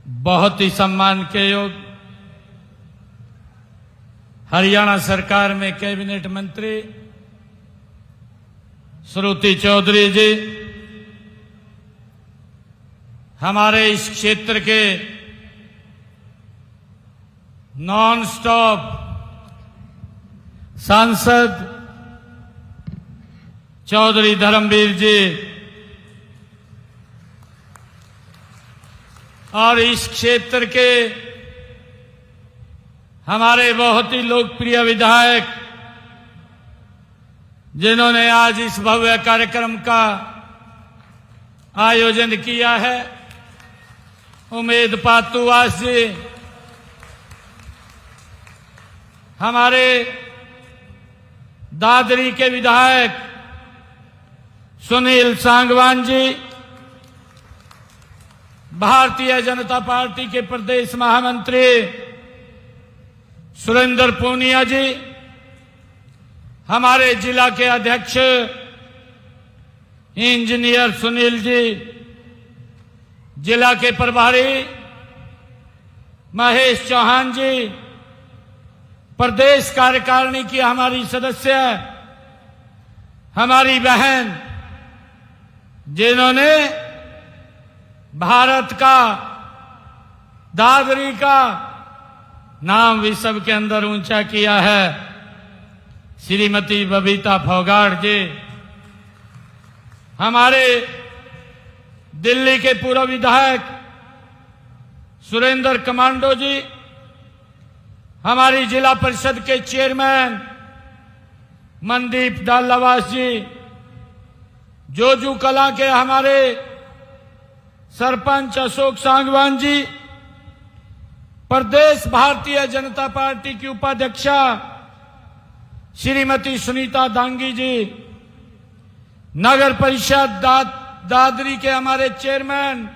बहुत ही सम्मान के योग्य हरियाणा सरकार में कैबिनेट मंत्री श्रुति चौधरी जी, हमारे इस क्षेत्र के नॉन स्टॉप सांसद चौधरी धर्मवीर जी और इस क्षेत्र के हमारे बहुत ही लोकप्रिय विधायक जिन्होंने आज इस भव्य कार्यक्रम का आयोजन किया है, उमेद पातुवास जी, हमारे दादरी के विधायक सुनील सांगवान जी, भारतीय जनता पार्टी के प्रदेश महामंत्री सुरेंद्र पूनिया जी, हमारे जिला के अध्यक्ष इंजीनियर सुनील जी, जिला के प्रभारी महेश चौहान जी, प्रदेश कार्यकारिणी की हमारी सदस्य हमारी बहन जिन्होंने भारत का दादरी का नाम विश्व के अंदर ऊंचा किया है, श्रीमती बबीता फोगाट जी, हमारे दिल्ली के पूर्व विधायक सुरेंद्र कमांडो जी, हमारी जिला परिषद के चेयरमैन मनदीप डालवास जी, जोजू कला के हमारे सरपंच अशोक सांगवान जी, प्रदेश भारतीय जनता पार्टी की उपाध्यक्षा श्रीमती सुनीता दांगी जी, नगर परिषद दादरी के हमारे चेयरमैन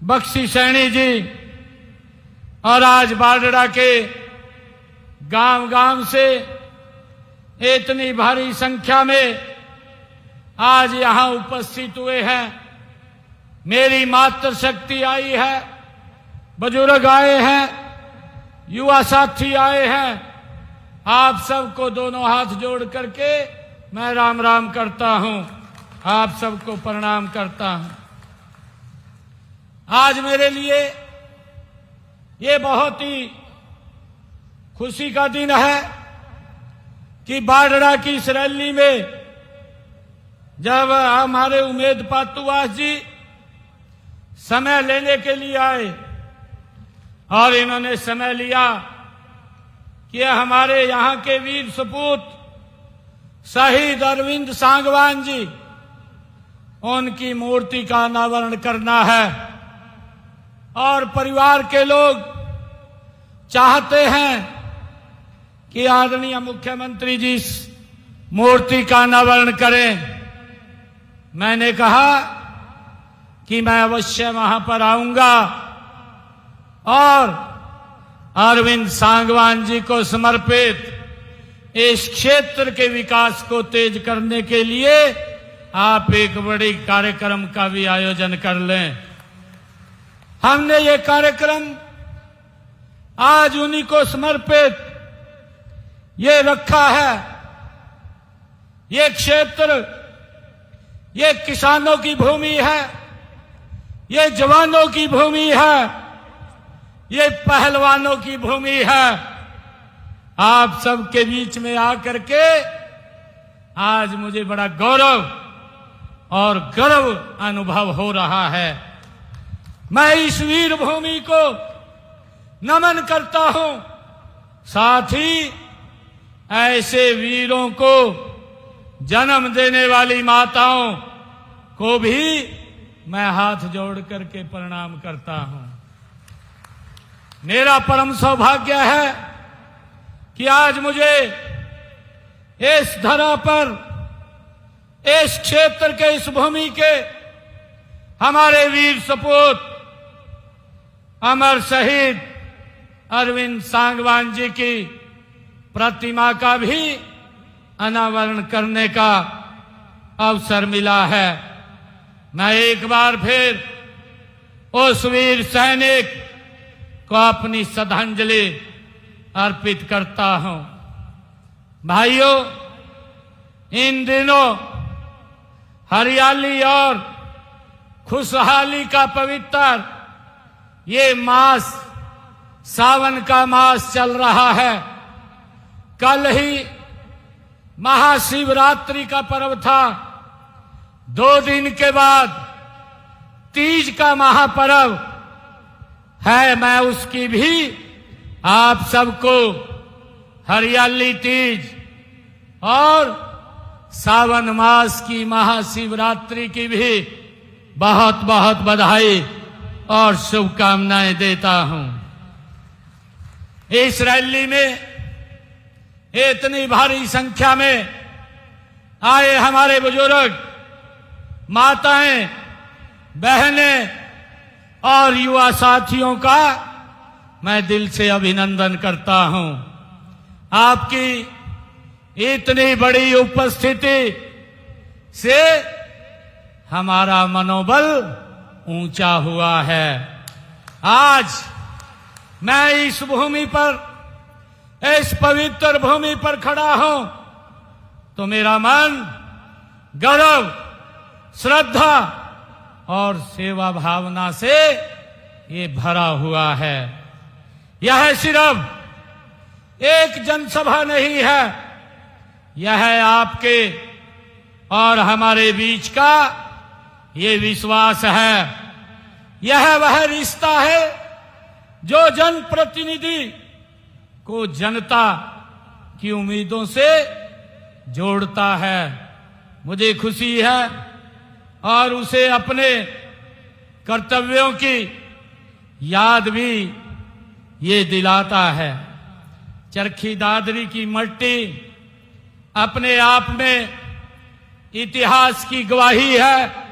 बख्शी सैनी जी, और आज बारडा के गांव गांव से इतनी भारी संख्या में आज यहां उपस्थित हुए हैं। मेरी मातृशक्ति आई है, बुजुर्ग आए हैं, युवा साथी आए हैं। आप सबको दोनों हाथ जोड़ करके मैं राम राम करता हूं, आप सबको प्रणाम करता हूं। आज मेरे लिए ये बहुत ही खुशी का दिन है कि बारडा की इस रैली में जब हमारे उमेद पातुवास जी समय लेने के लिए आए और इन्होंने समय लिया कि हमारे यहां के वीर सपूत शहीद अरविंद सांगवान जी, उनकी मूर्ति का अनावरण करना है और परिवार के लोग चाहते हैं कि आदरणीय मुख्यमंत्री जी इस मूर्ति का अनावरण करें। मैंने कहा कि मैं अवश्य वहां पर आऊंगा और अरविंद सांगवान जी को समर्पित इस क्षेत्र के विकास को तेज करने के लिए आप एक बड़ी कार्यक्रम का भी आयोजन कर लें। हमने ये कार्यक्रम आज उन्हीं को समर्पित ये रखा है। ये क्षेत्र, ये किसानों की भूमि है, ये जवानों की भूमि है, ये पहलवानों की भूमि है। आप सबके बीच में आकर के आज मुझे बड़ा गौरव और गर्व अनुभव हो रहा है। मैं इस वीर भूमि को नमन करता हूं, साथ ही ऐसे वीरों को जन्म देने वाली माताओं को भी मैं हाथ जोड़ करके प्रणाम करता हूं। मेरा परम सौभाग्य है कि आज मुझे इस धरा पर, इस क्षेत्र के, इस भूमि के हमारे वीर सपूत अमर शहीद अरविंद सांगवान जी की प्रतिमा का भी अनावरण करने का अवसर मिला है। मैं एक बार फिर उस वीर सैनिक को अपनी श्रद्धांजलि अर्पित करता हूं। भाइयों, इन दिनों हरियाली और खुशहाली का पवित्र ये मास, सावन का मास चल रहा है। कल ही महाशिवरात्रि का पर्व था। 2 दिन के बाद तीज का महापर्व है। मैं उसकी भी आप सबको हरियाली तीज और सावन मास की महाशिवरात्रि की भी बहुत बहुत बधाई और शुभकामनाएं देता हूं। इस रैली में इतनी भारी संख्या में आए हमारे बुजुर्ग, माताएं, बहनें और युवा साथियों का मैं दिल से अभिनंदन करता हूं। आपकी इतनी बड़ी उपस्थिति से हमारा मनोबल ऊंचा हुआ है। आज मैं इस भूमि पर, इस पवित्र भूमि पर खड़ा हूं तो मेरा मन गौरव, श्रद्धा और सेवा भावना से ये भरा हुआ है। यह सिर्फ एक जनसभा नहीं है, यह आपके और हमारे बीच का ये विश्वास है। यह वह रिश्ता है जो जनप्रतिनिधि को जनता की उम्मीदों से जोड़ता है। मुझे खुशी है और उसे अपने कर्तव्यों की याद भी ये दिलाता है। चरखी दादरी की मट्टी अपने आप में इतिहास की गवाही है।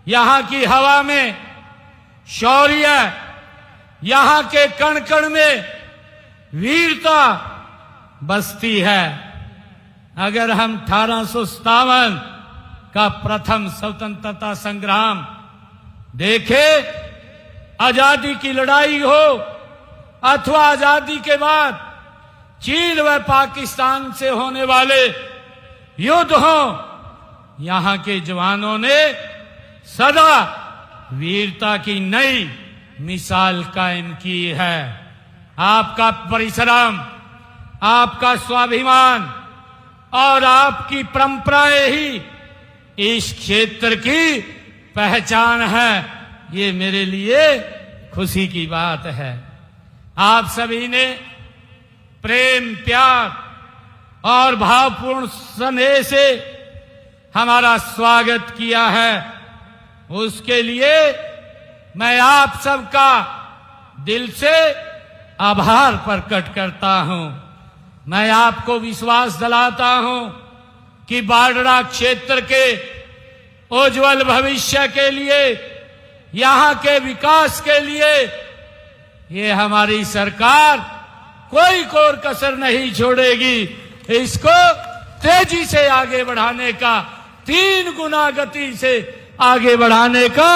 यहां की हवा में शौर्य, यहां के कण कण में वीरता बसती है। अगर हम 1857 का प्रथम स्वतंत्रता संग्राम देखें, आजादी की लड़ाई हो अथवा आजादी के बाद चीन व पाकिस्तान से होने वाले युद्ध हो, यहां के जवानों ने सदा वीरता की नई मिसाल कायम की है। आपका परिश्रम, आपका स्वाभिमान और आपकी परंपराएं ही इस क्षेत्र की पहचान है। ये मेरे लिए खुशी की बात है। आप सभी ने प्रेम, प्यार और भावपूर्ण स्नेह से हमारा स्वागत किया है। उसके लिए मैं आप सबका दिल से आभार प्रकट करता हूं। मैं आपको विश्वास दिलाता हूं कि बाडरा क्षेत्र के उज्जवल भविष्य के लिए, यहां के विकास के लिए ये हमारी सरकार कोई कोर कसर नहीं छोड़ेगी। इसको तेजी से आगे बढ़ाने का, 3 गुना गति से आगे बढ़ाने का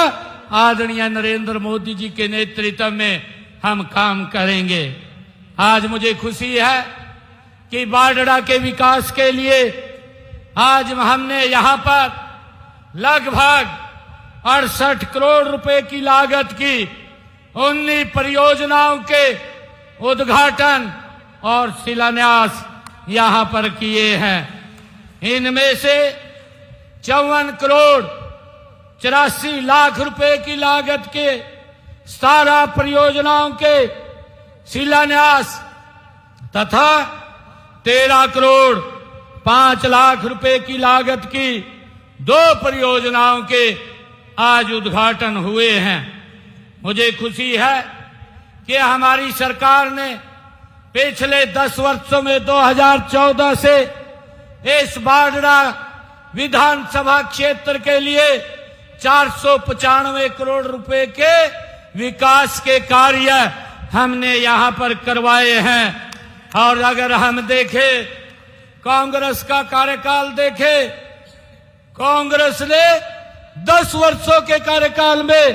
आदरणीय नरेंद्र मोदी जी के नेतृत्व में हम काम करेंगे। आज मुझे खुशी है कि बाडरा के विकास के लिए आज हमने यहां पर लगभग 68 करोड़ रुपए की लागत की 19 परियोजनाओं के उद्घाटन और शिलान्यास यहां पर किए हैं। इनमें से 54 करोड़ 84 लाख रुपए की लागत के 17 परियोजनाओं के शिलान्यास तथा 13 करोड़ 5 लाख रुपए की लागत की 2 परियोजनाओं के आज उद्घाटन हुए हैं। मुझे खुशी है कि हमारी सरकार ने पिछले 10 वर्षों में 2014 से इस बाडरा विधानसभा क्षेत्र के लिए 495 करोड़ रुपए के विकास के कार्य हमने यहां पर करवाए हैं। और अगर हम देखें, कांग्रेस का कार्यकाल देखें, कांग्रेस ने 10 वर्षों के कार्यकाल में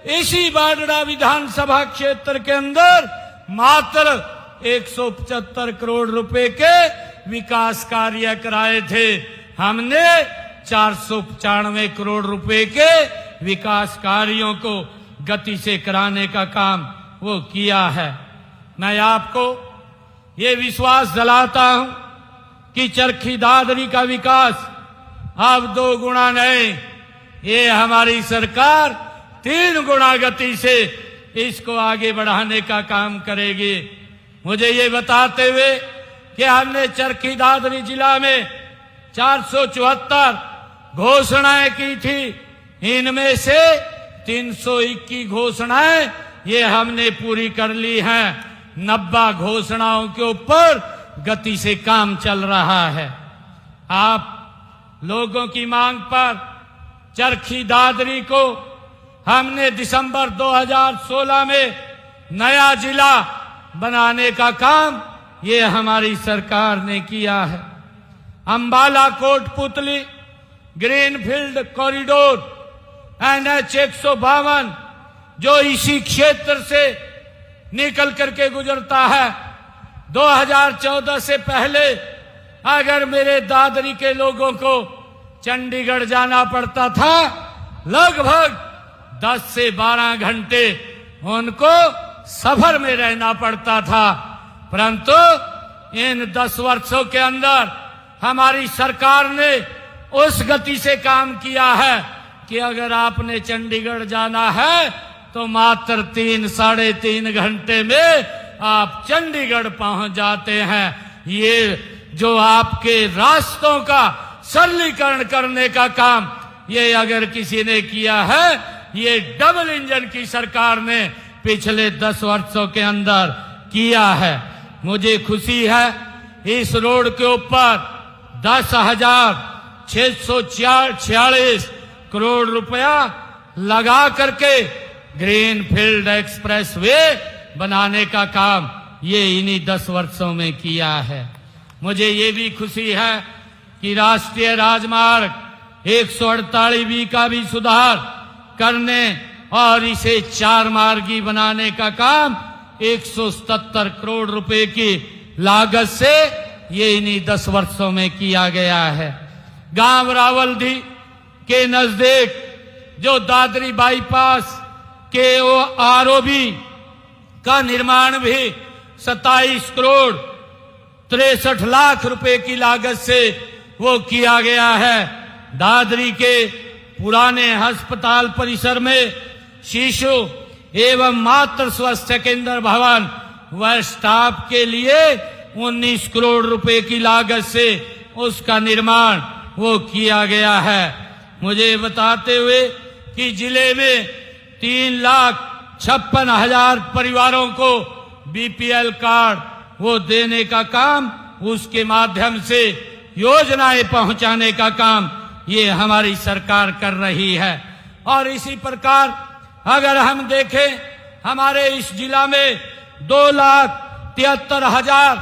इसी बाडड़ा विधानसभा क्षेत्र के अंदर मात्र 175 करोड़ रुपए के विकास कार्य कराए थे। हमने 495 करोड़ रुपए के विकास कार्यों को गति से कराने का काम वो किया है। मैं आपको ये विश्वास दिलाता हूं कि चरखी दादरी का विकास अब 2 गुना नहीं, ये हमारी सरकार 3 गुना गति से इसको आगे बढ़ाने का काम करेगी। मुझे ये बताते हुए कि हमने चरखी दादरी जिला में 474 घोषणाएं की थी, इनमें से 321 घोषणाएं ये हमने पूरी कर ली हैं। 90 घोषणाओं के ऊपर गति से काम चल रहा है। आप लोगों की मांग पर चरखी दादरी को हमने दिसंबर 2016 में नया जिला बनाने का काम ये हमारी सरकार ने किया है। Ambala Kotputli greenfield corridor NH 152 जो इसी क्षेत्र से निकल करके गुजरता है, 2014 से पहले अगर मेरे दादरी के लोगों को चंडीगढ़ जाना पड़ता था, लगभग 10 से 12 घंटे उनको सफर में रहना पड़ता था। परंतु इन 10 वर्षों के अंदर हमारी सरकार ने उस गति से काम किया है कि अगर आपने चंडीगढ़ जाना है तो मात्र 3-3.5 घंटे में आप चंडीगढ़ पहुंच जाते हैं। ये जो आपके रास्तों का सरलीकरण करने का काम ये अगर किसी ने किया है, ये डबल इंजन की सरकार ने पिछले 10 वर्षों के अंदर किया है। मुझे खुशी है इस रोड के ऊपर 10,646 करोड़ रुपया लगा करके ग्रीनफील्ड एक्सप्रेस वे बनाने का काम ये इन्हीं 10 वर्षों में किया है। मुझे ये भी खुशी है कि राष्ट्रीय राजमार्ग 148B का भी सुधार करने और इसे 4 मार्गी बनाने का काम 177 करोड़ रुपए की लागत से ये इन्हीं 10 वर्षों में किया गया है। गांव रावलदी के नजदीक जो दादरी बाईपास के ROB का निर्माण भी 27 करोड़ 63 लाख रुपए की लागत से वो किया गया है। दादरी के पुराने अस्पताल परिसर में शिशु एवं मातृ स्वास्थ्य केंद्र भवन व स्टाफ के लिए 19 करोड़ रुपए की लागत से उसका निर्माण वो किया गया है। मुझे बताते हुए कि जिले में 3,56,000 परिवारों को BPL कार्ड वो देने का काम, उसके माध्यम से योजनाएं पहुंचाने का काम ये हमारी सरकार कर रही है। और इसी प्रकार अगर हम देखें हमारे इस जिला में 2,73,000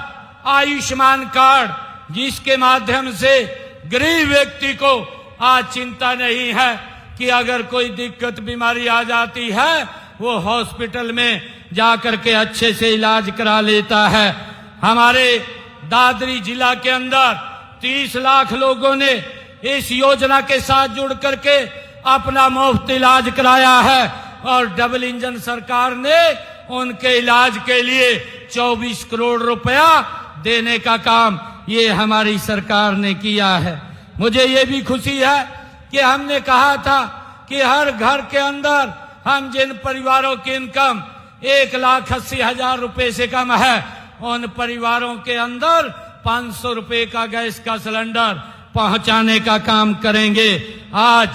आयुष्मान कार्ड, जिसके माध्यम से गरीब व्यक्ति को आज चिंता नहीं है कि अगर कोई दिक्कत बीमारी आ जाती है वो हॉस्पिटल में जाकर के अच्छे से इलाज करा लेता है। हमारे दादरी जिला के अंदर 30 लाख लोगों ने इस योजना के साथ जुड़ करके अपना मुफ्त इलाज कराया है और डबल इंजन सरकार ने उनके इलाज के लिए 24 करोड़ रुपया देने का काम ये हमारी सरकार ने किया है। मुझे ये भी खुशी है कि हमने कहा था कि हर घर के अंदर हम जिन परिवारों की इनकम 1,80,000 रुपए से कम है, उन परिवारों के अंदर 500 रुपए का गैस का सिलेंडर पहुंचाने का काम करेंगे। आज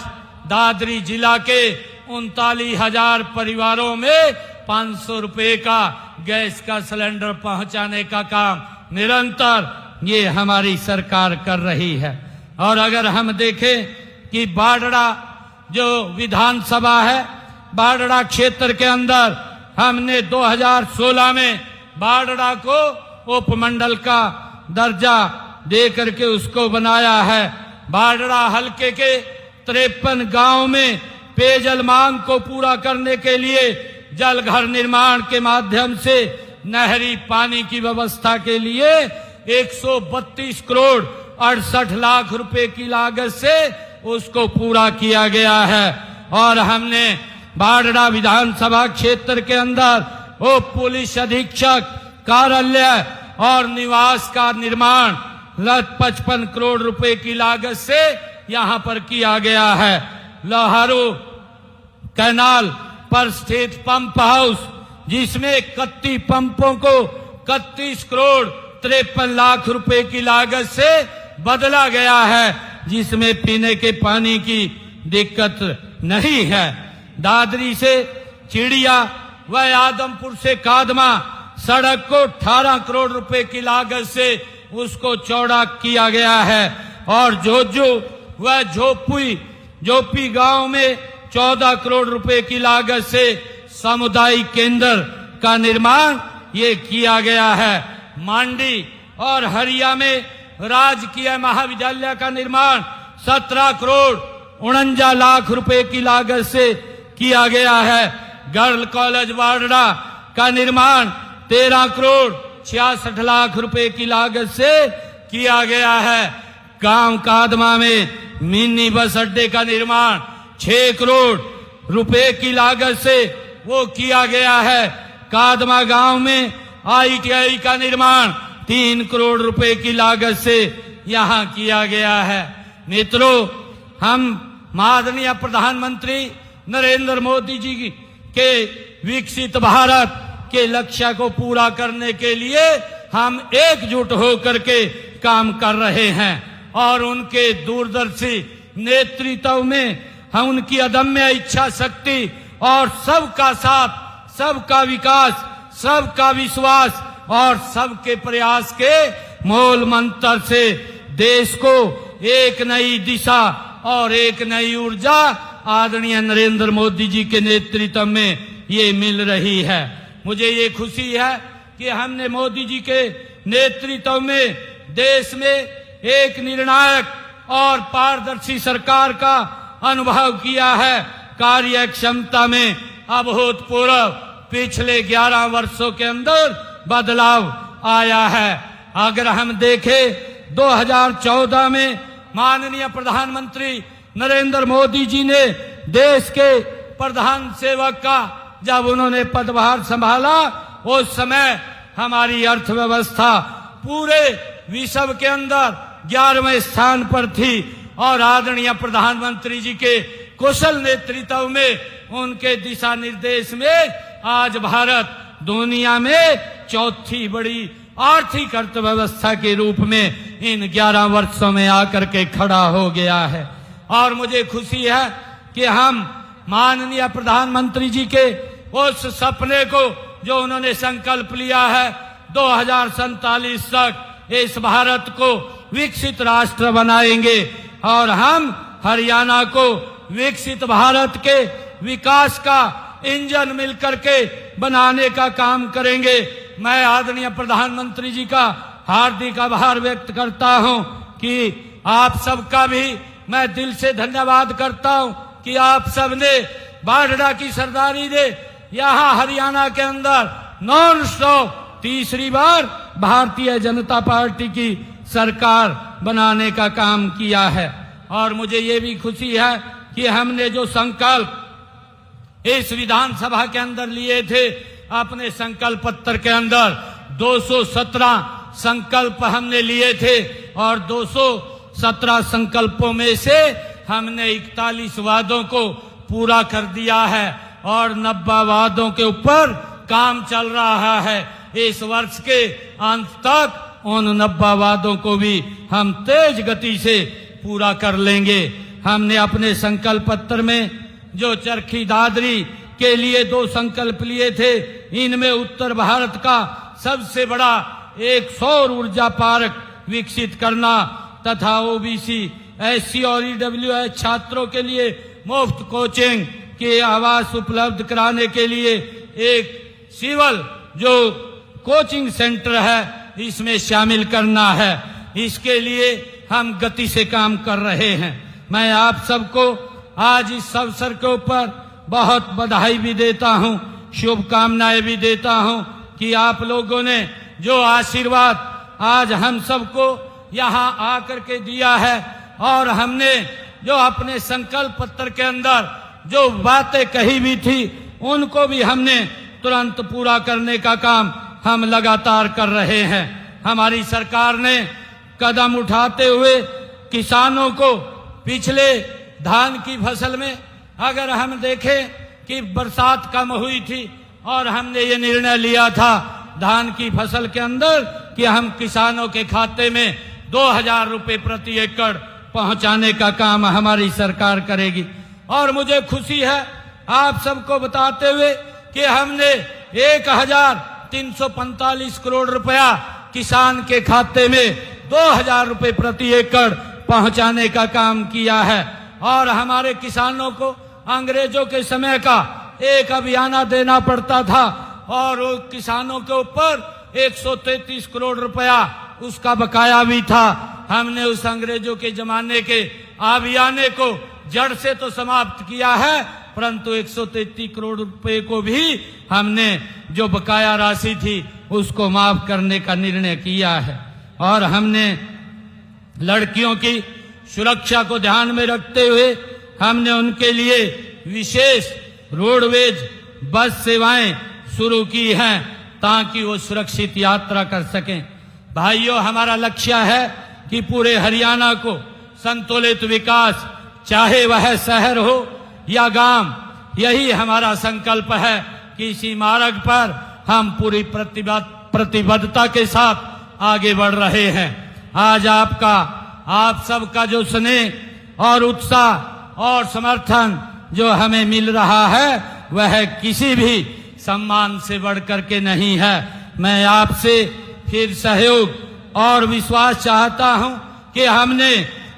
दादरी जिला के 39,000 परिवारों में 500 रुपए का गैस का सिलेंडर पहुंचाने का काम निरंतर ये हमारी सरकार कर रही है। और अगर हम देखें कि बाडड़ा जो विधानसभा है, बाडड़ा क्षेत्र के अंदर हमने 2016 में बाडड़ा को उपमंडल का दर्जा दे करके उसको बनाया है। बाडड़ा हलके के 53 गांव में पेयजल मांग को पूरा करने के लिए जल घर निर्माण के माध्यम से नहरी पानी की व्यवस्था के लिए 132 करोड़ 68 लाख रुपए की लागत से उसको पूरा किया गया है। और हमने बाढ़ड़ा विधानसभा क्षेत्र के अंदर वो पुलिस अधीक्षक कार्यालय और निवास का निर्माण 55 करोड़ रुपए की लागत से यहां पर किया गया है। लोहारू कैनाल पर स्थित पंप हाउस, जिसमें 31 पंपों को 31 करोड़ 53 लाख रुपए की लागत से बदला गया है, जिसमें पीने के पानी की दिक्कत नहीं है। दादरी से चिड़िया व आदमपुर से कादमा सड़क को 18 करोड़ रुपए की लागत से उसको चौड़ा किया गया है। और जोजो व झोपी गांव में 14 करोड़ रुपए की लागत से सामुदायिक केंद्र का निर्माण ये किया गया है। मांडी और हरिया में राजकीय महाविद्यालय का निर्माण 17 करोड़ 49 लाख रुपए की लागत से किया गया है। गर्ल कॉलेज बाढ़ड़ा का निर्माण 13 करोड़ 66 लाख रुपए की लागत से किया गया है। गांव कादमा में मिनी बस अड्डे का निर्माण 6 करोड़ रुपए की लागत से वो किया गया है। कादमा गांव में ITI का निर्माण 3 करोड़ रुपए की लागत से यहां किया गया है। मित्रों, हम माननीय प्रधानमंत्री नरेंद्र मोदी जी के विकसित भारत के लक्ष्य को पूरा करने के लिए हम एकजुट होकर के काम कर रहे हैं। और उनके दूरदर्शी नेतृत्व में हम उनकी अदम्य इच्छा शक्ति और सबका साथ, सबका विकास, सबका विश्वास और सबके प्रयास के मूल मंत्र से देश को एक नई दिशा और एक नई ऊर्जा आदरणीय नरेंद्र मोदी जी के नेतृत्व में ये मिल रही है। मुझे ये खुशी है कि हमने मोदी जी के नेतृत्व में देश में एक निर्णायक और पारदर्शी सरकार का अनुभव किया है। कार्य क्षमता में अभूतपूर्व पिछले 11 वर्षों के अंदर बदलाव आया है। अगर हम देखें 2014 में माननीय प्रधानमंत्री नरेंद्र मोदी जी ने देश के प्रधान सेवक का जब उन्होंने पदभार संभाला, उस समय हमारी अर्थव्यवस्था पूरे विश्व के अंदर 11वें स्थान पर थी। और आदरणीय प्रधानमंत्री जी के कुशल नेतृत्व में, उनके दिशा निर्देश में आज भारत दुनिया में चौथी बड़ी आर्थिक अर्थव्यवस्था के रूप में इन 11 वर्षों में आकर के खड़ा हो गया है। और मुझे खुशी है कि हम माननीय प्रधानमंत्री जी के उस सपने को जो उन्होंने संकल्प लिया है 2047 तक इस भारत को विकसित राष्ट्र बनाएंगे और हम हरियाणा को विकसित भारत के विकास का इंजन मिलकर के बनाने का काम करेंगे। मैं आदरणीय प्रधानमंत्री जी का हार्दिक आभार व्यक्त करता हूं कि आप सबका भी मैं दिल से धन्यवाद करता हूं कि आप सबने बाढ़ड़ा की सरदारी दे यहां हरियाणा के अंदर नॉन स्टॉप तीसरी बार भारतीय जनता पार्टी की सरकार बनाने का काम किया है। और मुझे ये भी खुशी है कि हमने जो संकल्प इस विधानसभा के अंदर लिए थे, अपने संकल्प पत्र के अंदर 217 संकल्प हमने लिए थे और 217 संकल्पों में से हमने 41 वादों को पूरा कर दिया है और 90 वादों के ऊपर काम चल रहा है। इस वर्ष के अंत तक उन 90 वादों को भी हम तेज गति से पूरा कर लेंगे। हमने अपने संकल्प पत्र में जो चरखी दादरी के लिए 2 संकल्प लिए थे, इनमें उत्तर भारत का सबसे बड़ा एक सौर ऊर्जा पार्क विकसित करना तथा OBC, SC और EWS छात्रों के लिए मुफ्त कोचिंग के आवास उपलब्ध कराने के लिए एक सिविल जो कोचिंग सेंटर है इसमें शामिल करना है। इसके लिए हम गति से काम कर रहे हैं। मैं आप सबको आज इस अवसर के ऊपर बहुत बधाई भी देता हूं, शुभकामनाएं भी देता हूं कि आप लोगों ने जो आशीर्वाद आज हम सबको यहां आकर के दिया है और हमने जो अपने संकल्प पत्र के अंदर जो बातें कही भी थी उनको भी हमने तुरंत पूरा करने का काम हम लगातार कर रहे हैं। हमारी सरकार ने कदम उठाते हुए किसानों को पिछले धान की फसल में अगर हम देखें कि बरसात कम हुई थी और हमने ये निर्णय लिया था धान की फसल के अंदर कि हम किसानों के खाते में 2000 रुपए प्रति एकड़ पहुंचाने का काम हमारी सरकार करेगी। और मुझे खुशी है आप सबको बताते हुए कि हमने 1345 करोड़ रुपया किसान के खाते में 2000 रुपए प्रति एकड़ पहुंचाने का काम किया है। और हमारे किसानों को अंग्रेजों के समय का एक अभियाना देना पड़ता था और वो किसानों के ऊपर 133 करोड़ रुपया उसका बकाया भी था। हमने उस अंग्रेजों के जमाने के अभियाने को जड़ से तो समाप्त किया है, परंतु 133 करोड़ रुपए को भी हमने जो बकाया राशि थी उसको माफ करने का निर्णय किया है। और हमने लड़कियों की सुरक्षा को ध्यान में रखते हुए हमने उनके लिए विशेष रोडवेज बस सेवाएं शुरू की हैं ताकि वो सुरक्षित यात्रा कर सकें। भाइयों, हमारा लक्ष्य है कि पूरे हरियाणा को संतुलित विकास, चाहे वह शहर हो या गांव, यही हमारा संकल्प है कि इसी मार्ग पर हम पूरी प्रतिबद्धता के साथ आगे बढ़ रहे हैं। आज आप सबका जो स्नेह और उत्साह और समर्थन जो हमें मिल रहा है वह किसी भी सम्मान से बढ़कर के नहीं है। मैं आपसे फिर सहयोग और विश्वास चाहता हूं कि हमने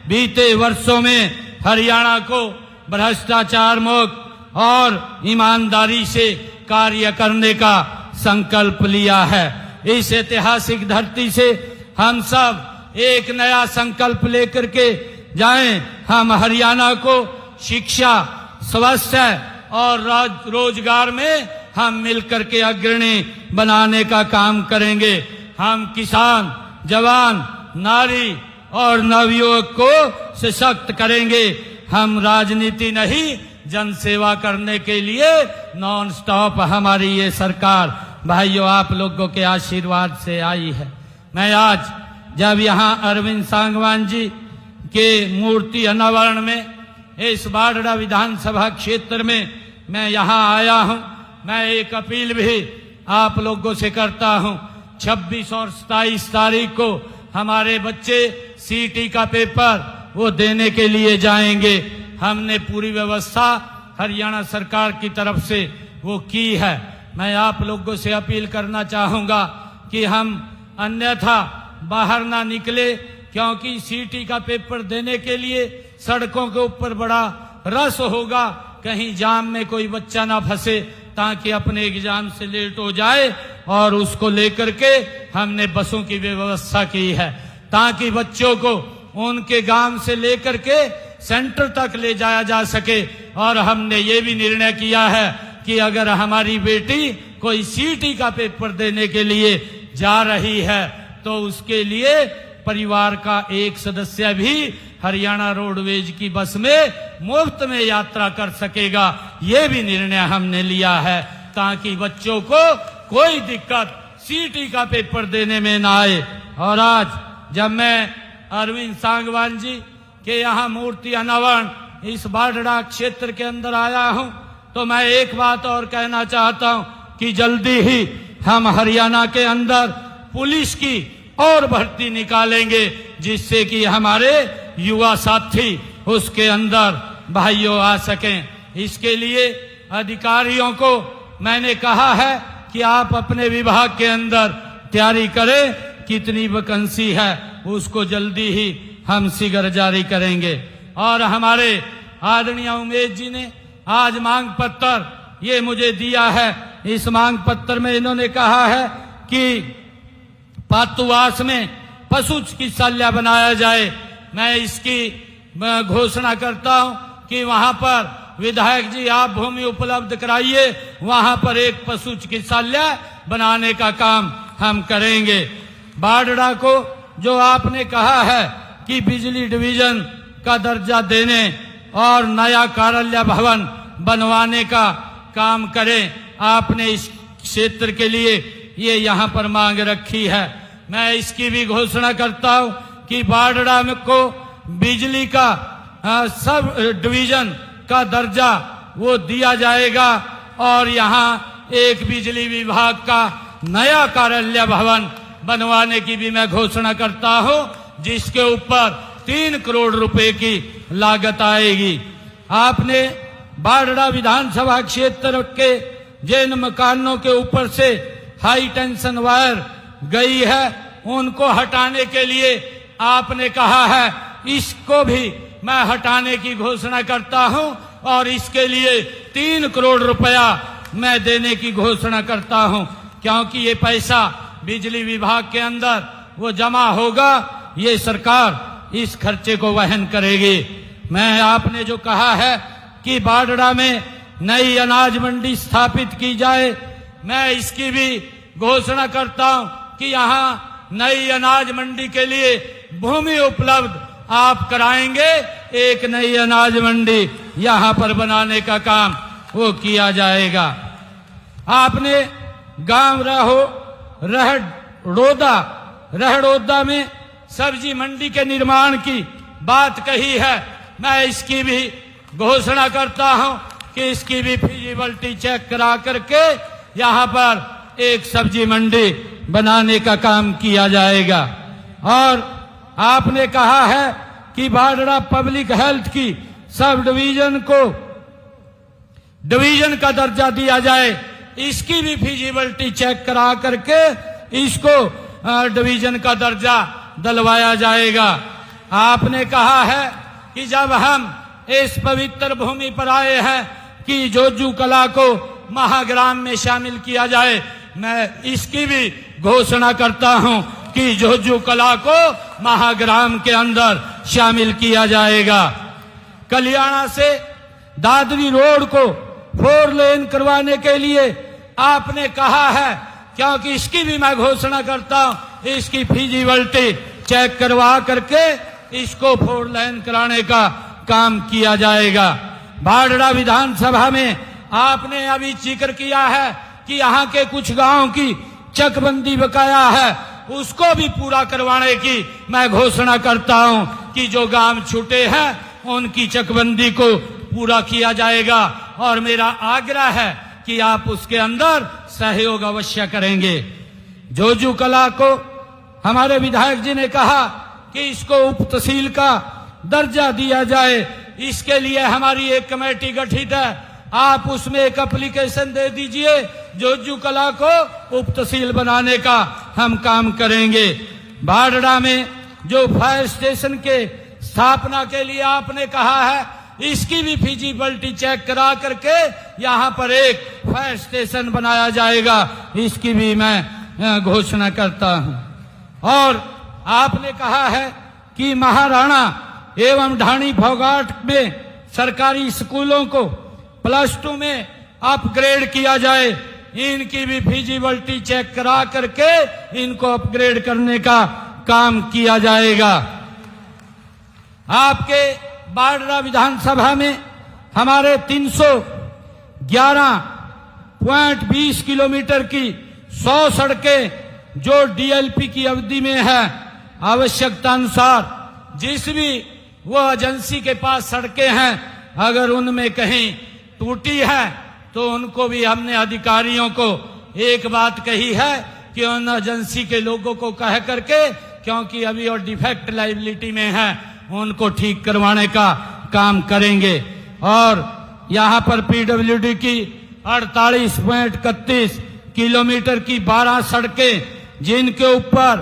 बीते वर्षों में हरियाणा को भ्रष्टाचार मुक्त और ईमानदारी से कार्य करने का संकल्प लिया है। इस ऐतिहासिक धरती से हम सब एक नया संकल्प लेकर के जाएं। हम हरियाणा को शिक्षा, स्वास्थ्य और रोजगार में हम मिलकर के अग्रणी बनाने का काम करेंगे। हम किसान, जवान, नारी और नवयुवक को सशक्त करेंगे। हम राजनीति नहीं, जनसेवा करने के लिए नॉन स्टॉप हमारी ये सरकार भाइयों आप लोगों के आशीर्वाद से आई है। मैं आज जब यहाँ अरविंद सांगवान जी के मूर्ति अनावरण में इस बाढ़ड़ा विधानसभा क्षेत्र में मैं यहाँ आया हूँ, मैं एक अपील भी आप लोगों से करता हूँ। 26 और 27 तारीख को हमारे बच्चे सीटी का पेपर वो देने के लिए जाएंगे। हमने पूरी व्यवस्था हरियाणा सरकार की तरफ से वो की है। मैं आप लोगों से अपील करना चाहूंगा कि हम अन्यथा बाहर ना निकले, क्योंकि सीटी का पेपर देने के लिए सड़कों के ऊपर बड़ा रश होगा। कहीं जाम में कोई बच्चा ना फंसे ताकि अपने एग्जाम से लेट हो जाए, और उसको लेकर के हमने बसों की व्यवस्था की है ताकि बच्चों को उनके गांव से लेकर के सेंटर तक ले जाया जा सके। और हमने ये भी निर्णय किया है कि अगर हमारी बेटी कोई सीटी का पेपर देने के लिए जा रही है तो उसके लिए परिवार का एक सदस्य भी हरियाणा रोडवेज की बस में मुफ्त में यात्रा कर सकेगा। ये भी निर्णय हमने लिया है ताकि बच्चों को कोई दिक्कत सीटी का पेपर देने में ना आए। और आज जब मैं अरविंद सांगवान जी के यहाँ मूर्ति अनावरण इस बाढ़ड़ा क्षेत्र के अंदर आया हूँ, तो मैं एक बात और कहना चाहता हूँ कि जल्दी ही हम हरियाणा के अंदर पुलिस की और भर्ती निकालेंगे, जिससे कि हमारे युवा साथी उसके अंदर भाइयों आ सकें। इसके लिए अधिकारियों को मैंने कहा है कि आप अपने विभाग के अंदर तैयारी करें, कितनी वैकेंसी है उसको जल्दी ही हम शीघ्र जारी करेंगे। और हमारे आदरणीय उमेश जी ने आज मांग पत्र ये मुझे दिया है। इस मांग पत्र में इन्होंने कहा है कि पातुवास में पशु चिकित्सालय बनाया जाए। मैं इसकी घोषणा करता हूं कि कि वहां पर विधायक जी आप भूमि उपलब्ध कराइए, वहां पर एक पशु चिकित्सालय बनाने का काम हम करेंगे। बाडड़ा को जो आपने कहा है कि बिजली डिवीजन का दर्जा देने और नया कार्यालय भवन बनवाने का काम करें, आपने इस क्षेत्र के लिए ये यहाँ पर मांग रखी है। मैं इसकी भी घोषणा करता हूँ कि बाडड़ा में को बिजली का सब डिवीजन का दर्जा वो दिया जाएगा और यहाँ एक बिजली विभाग का नया कार्यालय भवन बनवाने की भी मैं घोषणा करता हूँ, जिसके ऊपर 3 करोड़ रुपए की लागत आएगी। आपने बाडड़ा विधानसभा क्षेत्र के जिन मकानों के ऊपर से हाई टेंशन वायर गई है उनको हटाने के लिए आपने कहा है, इसको भी मैं हटाने की घोषणा करता हूं और इसके लिए 3 करोड़ रुपया मैं देने की घोषणा करता हूं, क्योंकि ये पैसा बिजली विभाग के अंदर वो जमा होगा, ये सरकार इस खर्चे को वहन करेगी। मैं आपने जो कहा है कि बाडड़ा में नई अनाज मंडी स्थापित की जाए, मैं इसकी भी घोषणा करता हूं कि यहाँ नई अनाज मंडी के लिए भूमि उपलब्ध आप कराएंगे, एक नई अनाज मंडी यहाँ पर बनाने का काम वो किया जाएगा। आपने गांव रहड़ोदा में सब्जी मंडी के निर्माण की बात कही है, मैं इसकी भी घोषणा करता हूं कि इसकी भी फिजिबिलिटी चेक करा करके यहाँ पर एक सब्जी मंडी बनाने का काम किया जाएगा। और आपने कहा है कि बाडड़ा पब्लिक हेल्थ की सब डिवीजन को डिवीजन का दर्जा दिया जाए, इसकी भी फिजिबिलिटी चेक करा करके इसको डिवीजन का दर्जा दिलवाया जाएगा। आपने कहा है कि जब हम इस पवित्र भूमि पर आए हैं कि जोजू कला को महाग्राम में शामिल किया जाए, मैं इसकी भी घोषणा करता हूं कि जोजू कला को महाग्राम के अंदर शामिल किया जाएगा। कल्याणा से दादरी रोड को 4 लेन करवाने के लिए आपने कहा है, क्योंकि इसकी भी मैं घोषणा करता हूं, इसकी फिजिबिलिटी चेक करवा करके इसको 4 लेन कराने का काम किया जाएगा। बाडड़ा विधानसभा में आपने अभी जिक्र किया है कि यहाँ के कुछ गांव की चकबंदी बकाया है, उसको भी पूरा करवाने की मैं घोषणा करता हूं कि जो गांव छूटे हैं उनकी चकबंदी को पूरा किया जाएगा और मेरा आग्रह है कि आप उसके अंदर सहयोग अवश्य करेंगे। जोजू कला को हमारे विधायक जी ने कहा कि इसको उप तहसील का दर्जा दिया जाए, इसके लिए हमारी एक कमेटी गठित है, आप उसमें एक एप्लीकेशन दे दीजिए, जोजू कला को उप तहसील बनाने का हम काम करेंगे। बाडड़ा में जो फायर स्टेशन के स्थापना के लिए आपने कहा है, इसकी भी फिजिबिलिटी चेक करा करके यहाँ पर एक फायर स्टेशन बनाया जाएगा, इसकी भी मैं घोषणा करता हूँ। और आपने कहा है कि महाराणा एवं ढाणी फोगाट में सरकारी स्कूलों को +2 में अपग्रेड किया जाए, इनकी भी फिजिबिलिटी चेक करा करके इनको अपग्रेड करने का काम किया जाएगा। आपके बाडड़ा विधानसभा में हमारे 311.20 किलोमीटर की 100 सड़कें जो डीएलपी की अवधि में है, आवश्यकता अनुसार जिस भी वो एजेंसी के पास सड़कें हैं अगर उनमें कहीं टूटी है तो उनको भी हमने अधिकारियों को एक बात कही है कि उन एजेंसी के लोगों को कह करके, क्योंकि अभी और डिफेक्ट लाइबिलिटी में है, उनको ठीक करवाने का काम करेंगे। और यहाँ पर पीडब्ल्यूडी की 48.31 किलोमीटर की 12 सड़कें जिनके ऊपर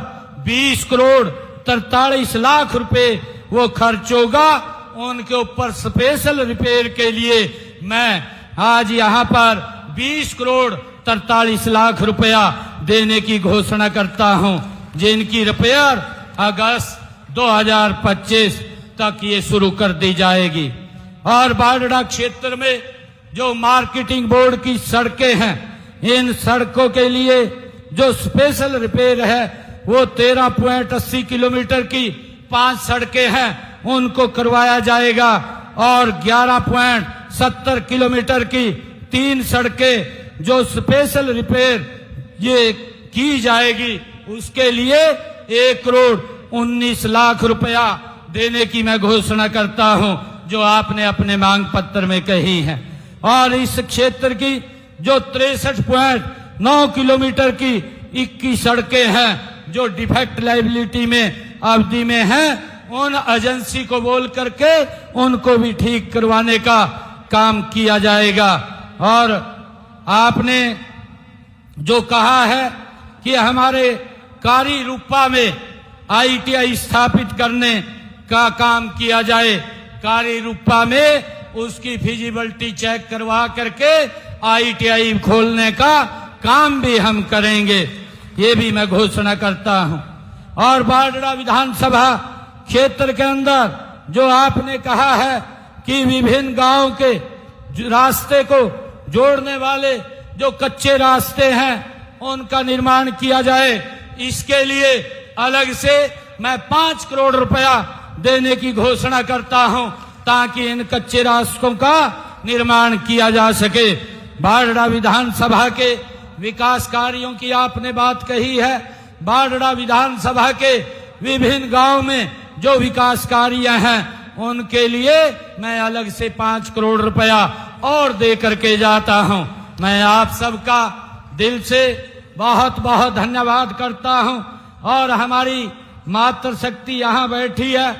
20 करोड़ 43 लाख रुपए वो खर्च होगा, उनके ऊपर स्पेशल रिपेयर के लिए मैं आज यहाँ पर 20 करोड़ 43 लाख रुपया देने की घोषणा करता हूँ, जिनकी रिपेयर अगस्त 2025 तक ये शुरू कर दी जाएगी। और बाडड़ा क्षेत्र में जो मार्केटिंग बोर्ड की सड़कें हैं, इन सड़कों के लिए जो स्पेशल रिपेयर है वो 13.80 किलोमीटर की 5 सड़कें हैं, उनको करवाया जाएगा और 11.70 किलोमीटर की 3 सड़कें जो स्पेशल रिपेयर ये की जाएगी, उसके लिए 1,19 लाख रुपया देने की मैं घोषणा करता हूं, जो आपने अपने मांग पत्र में कही है। और इस क्षेत्र की जो 63.9 किलोमीटर की 21 सड़कें हैं जो डिफेक्ट लाइबिलिटी में अवधि में हैं, उन एजेंसी को बोल करके उनको भी ठीक करवाने का काम किया जाएगा। और आपने जो कहा है कि हमारे कारी रूपा में ITI स्थापित करने का काम किया जाए, कारी रूपा में उसकी फिजिबिलिटी चेक करवा करके ITI खोलने का काम भी हम करेंगे, ये भी मैं घोषणा करता हूं। और बाडड़ा विधानसभा क्षेत्र के अंदर जो आपने कहा है कि विभिन्न गांव के रास्ते को जोड़ने वाले जो कच्चे रास्ते हैं उनका निर्माण किया जाए, इसके लिए अलग से मैं 5 करोड़ रुपया देने की घोषणा करता हूं, ताकि इन कच्चे रास्तों का निर्माण किया जा सके। बाडड़ा विधानसभा के विकास कार्यों की आपने बात कही है। बाडड़ा विधानसभा के विभिन्न गांव में जो विकास कार्य हैं उनके लिए मैं अलग से 5 करोड़ रुपया और दे करके जाता हूं। मैं आप सबका दिल से बहुत बहुत धन्यवाद करता हूं। और हमारी मातृशक्ति यहाँ बैठी है,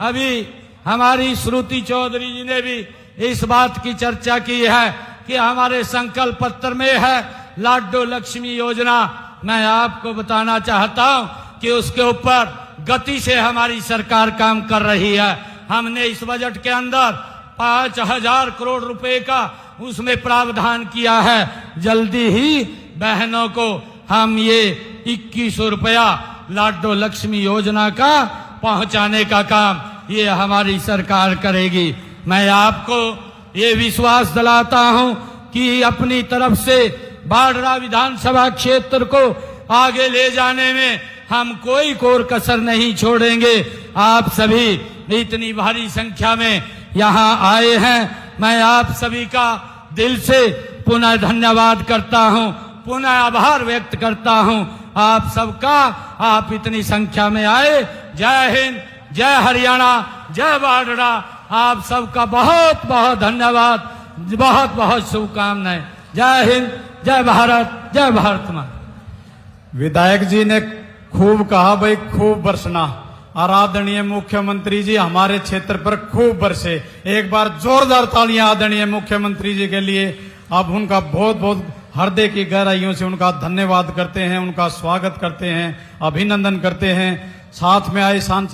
अभी हमारी श्रुति चौधरी जी ने भी इस बात की चर्चा की है कि हमारे संकल्प पत्र में है लाडो लक्ष्मी योजना। मैं आपको बताना चाहता हूं कि उसके ऊपर गति से हमारी सरकार काम कर रही है। हमने इस बजट के अंदर 5,000 करोड़ रुपए का उसमें प्रावधान किया है। जल्दी ही बहनों को हम ये 2100 रुपया लाडो लक्ष्मी योजना का पहुंचाने का काम ये हमारी सरकार करेगी। मैं आपको ये विश्वास दिलाता हूं कि अपनी तरफ से बाडड़ा विधानसभा क्षेत्र को आगे ले जाने में हम कोई कोर कसर नहीं छोड़ेंगे। आप सभी इतनी भारी संख्या में यहाँ आए हैं, मैं आप सभी का दिल से पुनः धन्यवाद करता हूँ, पुनः आभार व्यक्त करता हूँ आप सबका। आप इतनी संख्या में आए। जय हिंद, जय हरियाणा, जय बाडड़ा। आप सबका बहुत बहुत धन्यवाद, बहुत बहुत शुभकामनाएं। जय हिंद, जय भारत, जय भारत मां। विधायक जी ने खूब कहा भाई, खूब बरसना। आदरणीय मुख्यमंत्री जी हमारे क्षेत्र पर खूब बरसे। एक बार जोरदार तालियां आदरणीय मुख्यमंत्री जी के लिए। अब उनका बहुत बहुत हृदय की गहराइयों से उनका धन्यवाद करते हैं, उनका स्वागत करते हैं, अभिनंदन करते हैं। साथ में आए सांसद